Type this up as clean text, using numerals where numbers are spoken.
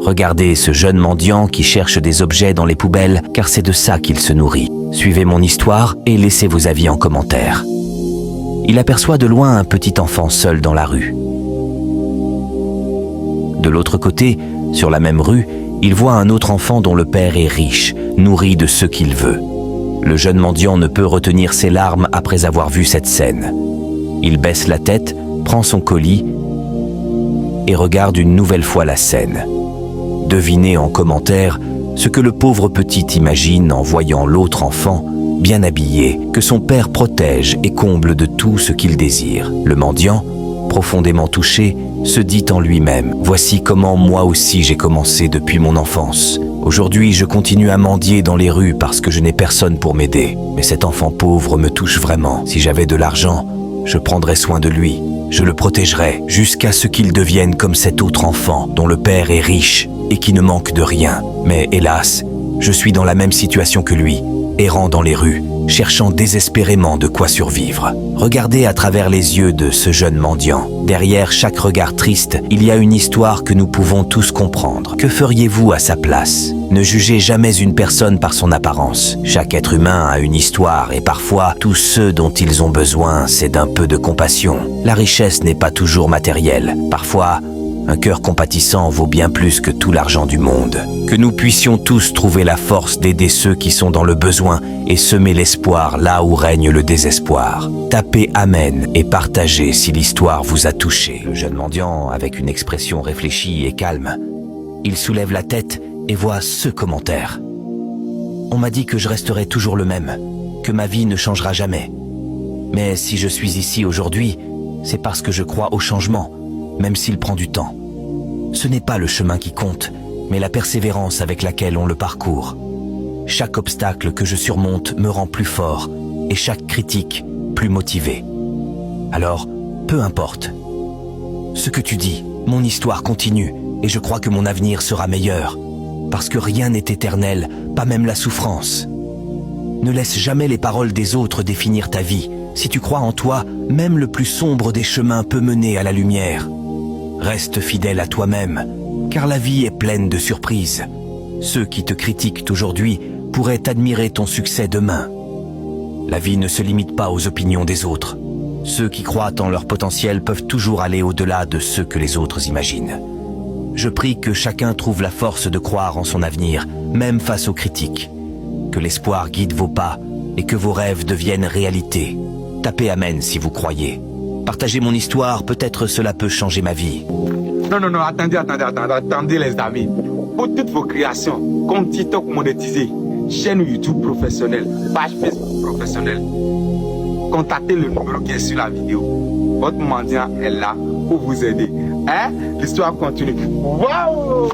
Regardez ce jeune mendiant qui cherche des objets dans les poubelles, car c'est de ça qu'il se nourrit. Suivez mon histoire et laissez vos avis en commentaire. Il aperçoit de loin un petit enfant seul dans la rue. De l'autre côté, sur la même rue, il voit un autre enfant dont le père est riche, nourri de ce qu'il veut. Le jeune mendiant ne peut retenir ses larmes après avoir vu cette scène. Il baisse la tête, prend son colis et regarde une nouvelle fois la scène. Devinez en commentaire ce que le pauvre petit imagine en voyant l'autre enfant, bien habillé, que son père protège et comble de tout ce qu'il désire. Le mendiant, profondément touché, se dit en lui-même « Voici comment moi aussi j'ai commencé depuis mon enfance. Aujourd'hui, je continue à mendier dans les rues parce que je n'ai personne pour m'aider. Mais cet enfant pauvre me touche vraiment. Si j'avais de l'argent, je prendrais soin de lui. Je le protégerais jusqu'à ce qu'il devienne comme cet autre enfant dont le père est riche et qui ne manque de rien. Mais hélas, je suis dans la même situation que lui, errant dans les rues, cherchant désespérément de quoi survivre. Regardez à travers les yeux de ce jeune mendiant. Derrière chaque regard triste, il y a une histoire que nous pouvons tous comprendre. Que feriez-vous à sa place? Ne jugez jamais une personne par son apparence. Chaque être humain a une histoire et parfois, tout ce dont ils ont besoin, c'est d'un peu de compassion. La richesse n'est pas toujours matérielle. Parfois, un cœur compatissant vaut bien plus que tout l'argent du monde. Que nous puissions tous trouver la force d'aider ceux qui sont dans le besoin et semer l'espoir là où règne le désespoir. Tapez Amen et partagez si l'histoire vous a touché. Le jeune mendiant, avec une expression réfléchie et calme, il soulève la tête et voit ce commentaire. On m'a dit que je resterais toujours le même, que ma vie ne changera jamais. Mais si je suis ici aujourd'hui, c'est parce que je crois au changement, même s'il prend du temps. Ce n'est pas le chemin qui compte, mais la persévérance avec laquelle on le parcourt. Chaque obstacle que je surmonte me rend plus fort et chaque critique plus motivé. Alors, peu importe. Ce que tu dis, mon histoire continue et je crois que mon avenir sera meilleur. Parce que rien n'est éternel, pas même la souffrance. Ne laisse jamais les paroles des autres définir ta vie. Si tu crois en toi, même le plus sombre des chemins peut mener à la lumière. Reste fidèle à toi-même, car la vie est pleine de surprises. Ceux qui te critiquent aujourd'hui pourraient admirer ton succès demain. La vie ne se limite pas aux opinions des autres. Ceux qui croient en leur potentiel peuvent toujours aller au-delà de ce que les autres imaginent. Je prie que chacun trouve la force de croire en son avenir, même face aux critiques. Que l'espoir guide vos pas et que vos rêves deviennent réalité. Tapez Amen si vous croyez. Partagez mon histoire, peut-être cela peut changer ma vie. Non, attendez les amis. Pour toutes vos créations, compte TikTok monétisé, chaîne YouTube professionnelle, page Facebook professionnelle, contactez le numéro qui est sur la vidéo. Votre mendiant est là pour vous aider. Hein? L'histoire continue. Waouh!